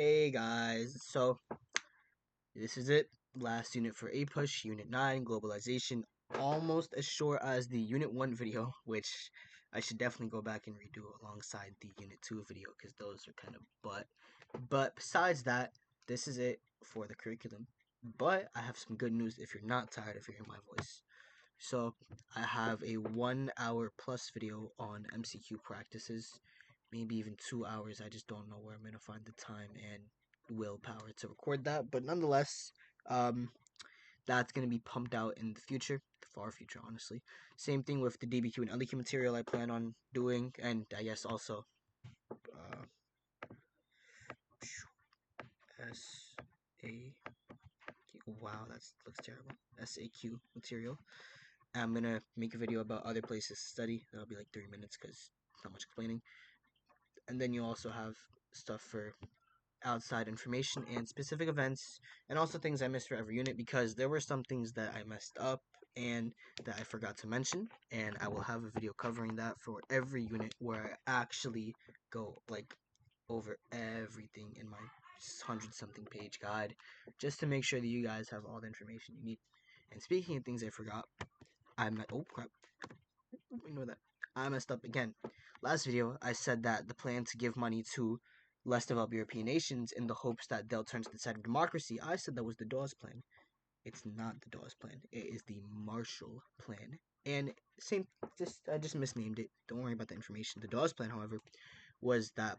Hey guys, so this is it. Last unit for APUSH Unit 9 Globalization. Almost as short as the Unit 1 video, which I should definitely go back and redo alongside the Unit 2 video because those are kind of butt. But besides that, this is it for the curriculum. But I have some good news if you're not tired of hearing my voice. So I have a 1 hour plus video on MCQ practices, maybe even 2 hours. I just don't know where I'm gonna find the time and willpower to record that. But nonetheless, um, that's gonna be pumped out in the future, the far future, honestly. Same thing with the DBQ and LEQ material I plan on doing, and I guess also uh, SA. Wow, that looks terrible. SAQ material. I'm gonna make a video about other places to study. That'll be like 3 minutes because not much explaining. And then you also have stuff for outside information and specific events, and also things I missed for every unit because there were some things that I messed up and that I forgot to mention, and I will have a video covering that for every unit where I actually go like over everything in my 100 something page guide just to make sure that you guys have all the information you need. And speaking of things I forgot, oh crap, ignore that. I messed up again. Last video, I said that the plan to give money to less developed European nations in the hopes that they'll turn to the side of democracy. I said that was the Dawes Plan. It's not the Dawes Plan. It is the Marshall Plan. And same, I just misnamed it. Don't worry about the information. The Dawes Plan, however, was that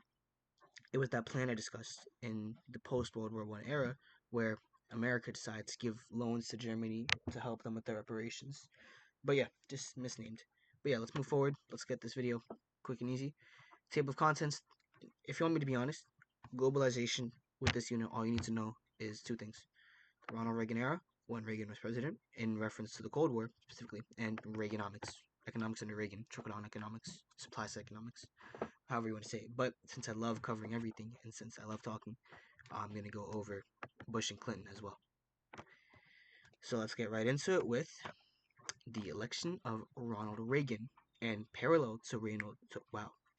it was that plan I discussed in the post World War I era, where America decided to give loans to Germany to help them with their reparations. But yeah, just misnamed. But yeah, let's move forward. Let's get this video quick and easy. Table of contents. If you want me to be honest, globalization with this unit, all you need to know is two things. The Ronald Reagan era, when Reagan was president, in reference to the Cold War specifically, and Reaganomics. Economics under Reagan, trickle-down economics, supply side economics, however you want to say it. But since I love covering everything, and since I love talking, I'm going to go over Bush and Clinton as well. So let's get right into it with the election of Ronald Reagan, and parallel to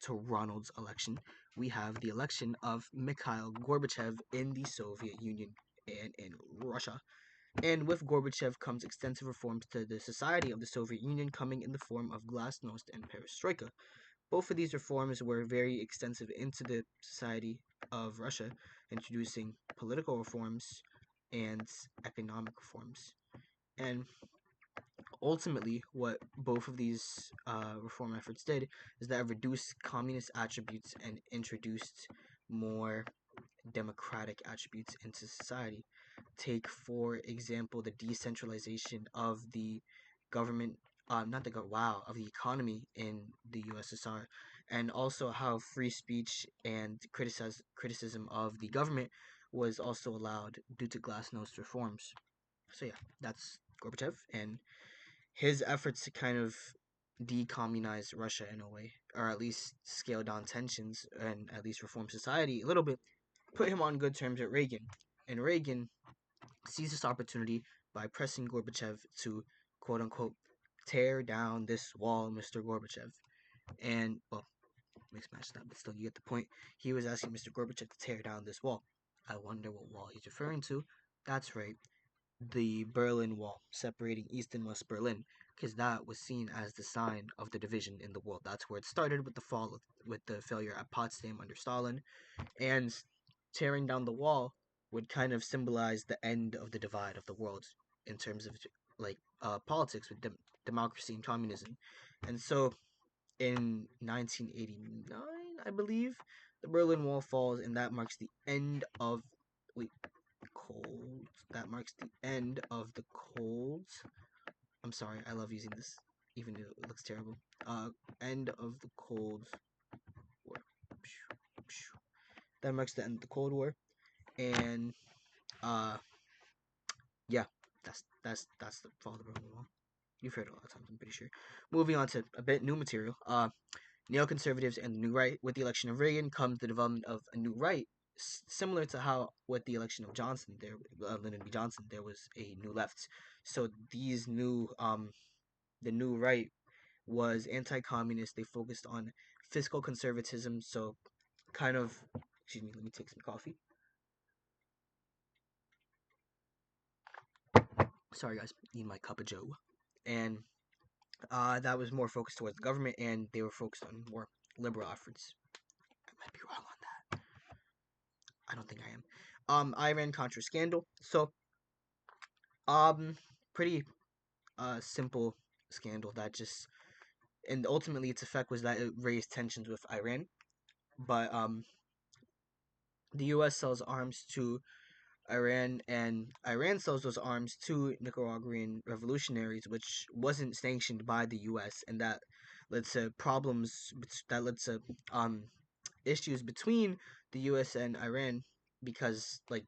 Ronald's election, we have the election of Mikhail Gorbachev in the Soviet Union and in Russia. And with Gorbachev comes extensive reforms to the society of the Soviet Union, coming in the form of glasnost and perestroika. Both of these reforms were very extensive into the society of Russia, introducing political reforms and economic reforms. And ultimately, what both of these reform efforts did is that it reduced communist attributes and introduced more democratic attributes into society. Take, for example, the decentralization of the government, not the wow, of the economy in the USSR, and also how free speech and criticism of the government was also allowed due to glasnost reforms. So yeah, that's Gorbachev, and his efforts to kind of decommunize Russia in a way, or at least scale down tensions and at least reform society a little bit, put him on good terms with Reagan. And Reagan seized this opportunity by pressing Gorbachev to, quote unquote, tear down this wall, Mr. Gorbachev. And, well, mixed match that, but still, you get the point. He was asking Mr. Gorbachev to tear down this wall. I wonder what wall he's referring to. That's right, the Berlin Wall, separating East and West Berlin, because that was seen as the sign of the division in the world. That's where it started with with the failure at Potsdam under Stalin, and tearing down the wall would kind of symbolize the end of the divide of the world in terms of like politics with democracy and communism. And so in 1989, I believe, the Berlin Wall falls, and that marks the end of wait cold. That marks the end of the cold. I'm sorry, I love using this, even though it looks terrible. End of the Cold War. That marks the end of the Cold War, and uh, yeah, that's the fall of the Berlin Wall. You've heard it a lot of times, I'm pretty sure. Moving on to a bit new material. Neoconservatives and the new right. With the election of Reagan comes the development of a new right, similar to how with the election of Johnson, Lyndon B. Johnson, there was a new left. So these the new right was anti-communist. They focused on fiscal conservatism. So kind of, excuse me, let me take some coffee. Sorry, guys, eating my cup of Joe. And that was more focused towards the government, and they were focused on more liberal efforts. I might be wrong on that. I don't think I am. Iran Contra scandal. So, um, pretty simple scandal that just, and ultimately its effect was that it raised tensions with Iran. But the U.S. sells arms to Iran, and Iran sells those arms to Nicaraguan revolutionaries, which wasn't sanctioned by the U.S., and that led to problems. That led to issues between the U.S. and Iran because like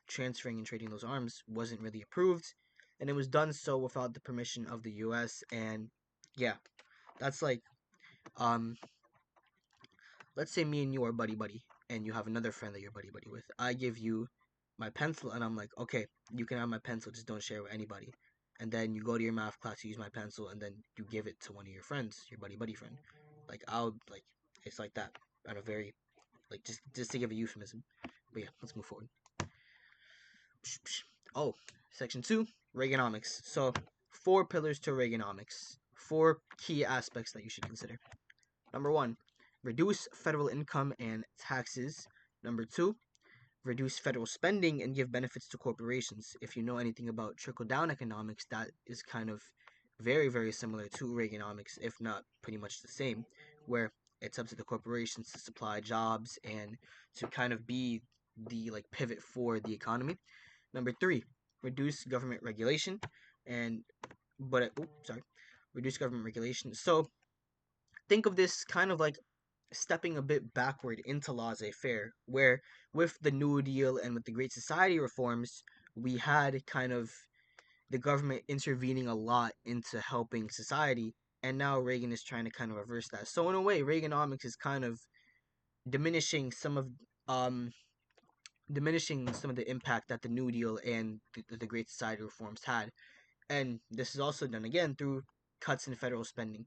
transferring and trading those arms wasn't really approved, and it was done so without the permission of the U.S. And yeah, that's like um let's say me and you are buddy buddy, and you have another friend that you're buddy buddy with. I give you my pencil, and I'm like, okay, you can have my pencil, just don't share it with anybody. And then you go to your math class, you use my pencil, and then you give it to one of your friends, your buddy buddy friend. Like I'll like it's like that on a very like just to give a euphemism. But yeah, let's move forward. Oh, section two, Reaganomics. So four pillars to Reaganomics. Four key aspects that you should consider. Number one, reduce federal income and taxes. Number two, reduce federal spending and give benefits to corporations. If you know anything about trickle down economics, that is kind of very, very similar to Reaganomics, if not pretty much the same, where it's up to the corporations to supply jobs and to kind of be the like pivot for the economy. Number three, reduce government regulation and sorry, reduce government regulation. So think of this kind of like stepping a bit backward into laissez-faire, where with the New Deal and with the Great Society reforms, we had kind of the government intervening a lot into helping society, and now Reagan is trying to kind of reverse that. So in a way, Reaganomics is kind of diminishing some of um diminishing some of the impact that the New Deal and the Great Society reforms had, and this is also done again through cuts in federal spending.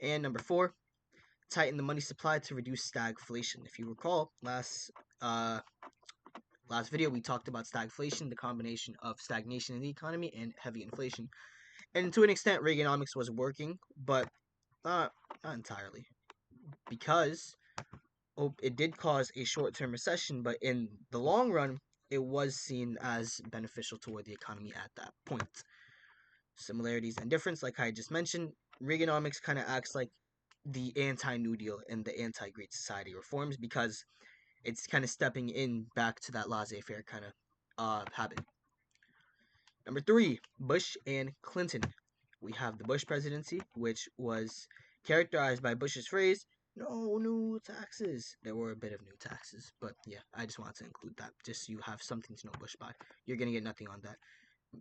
And number four, tighten the money supply to reduce stagflation. If you recall, uh, last video we talked about stagflation, the combination of stagnation in the economy and heavy inflation. And to an extent, Reaganomics was working, but not entirely, because it did cause a short-term recession, but in the long run, it was seen as beneficial toward the economy at that point. Similarities and difference, like I just mentioned, Reaganomics kind of acts like the anti-New Deal and the anti-Great Society reforms because it's kind of stepping in back to that laissez-faire kind of habit. Number three, Bush and Clinton. We have the Bush presidency, which was characterized by Bush's phrase, no new taxes. There were a bit of new taxes, but yeah, I just wanted to include that, just so you have something to know Bush by. You're going to get nothing on that,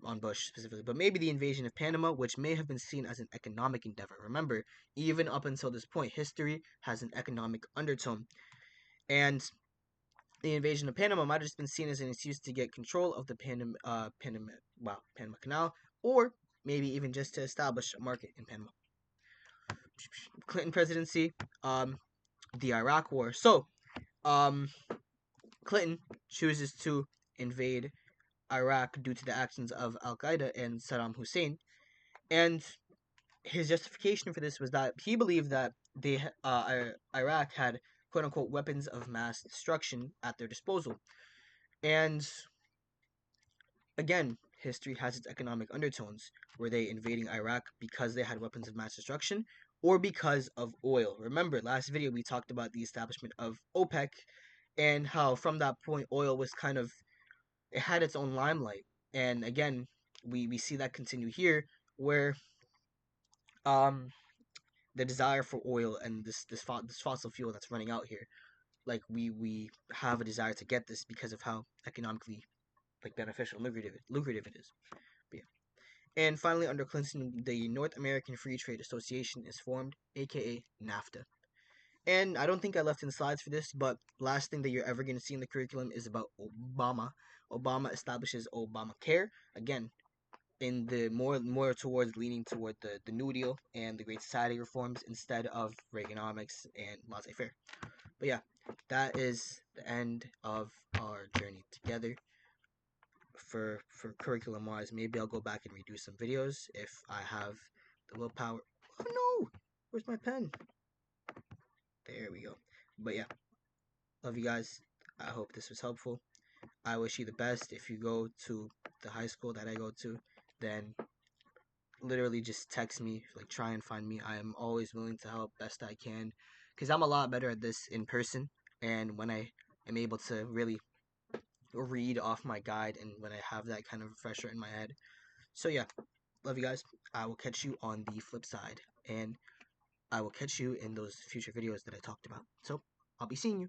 on Bush specifically, but maybe the invasion of Panama, which may have been seen as an economic endeavor. Remember, even up until this point, history has an economic undertone. And the invasion of Panama might have just been seen as an excuse to get control of the Panama Canal, or maybe even just to establish a market in Panama. Clinton presidency, the Iraq War. So, um, Clinton chooses to invade Iraq due to the actions of Al Qaeda and Saddam Hussein, and his justification for this was that he believed that Iraq had quote unquote weapons of mass destruction at their disposal. And again, history has its economic undertones. Were they invading Iraq because they had weapons of mass destruction or because of oil? Remember, last video we talked about the establishment of OPEC and how from that point oil was kind of, it had its own limelight. And again, we see that continue here where um the desire for oil and this fossil fuel that's running out here, like we have a desire to get this because of how economically like beneficial and lucrative it is. But yeah. And finally, under Clinton, the North American Free Trade Association is formed, aka NAFTA. And I don't think I left in slides for this, but last thing that you're ever going to see in the curriculum is about Obama. Obama establishes Obamacare, again, in the more towards leaning toward the New Deal and the Great Society reforms instead of Reaganomics and laissez-faire. But yeah, that is the end of our journey together for curriculum wise. Maybe I'll go back and redo some videos if I have the willpower. Oh no, where's my pen? There we go. But yeah, love you guys. I hope this was helpful. I wish you the best. If you go to the high school that I go to, then literally just text me, like try and find me. I am always willing to help best I can because I'm a lot better at this in person, and when I am able to really read off my guide and when I have that kind of refresher in my head. So yeah, love you guys. I will catch you on the flip side, and I will catch you in those future videos that I talked about. So I'll be seeing you.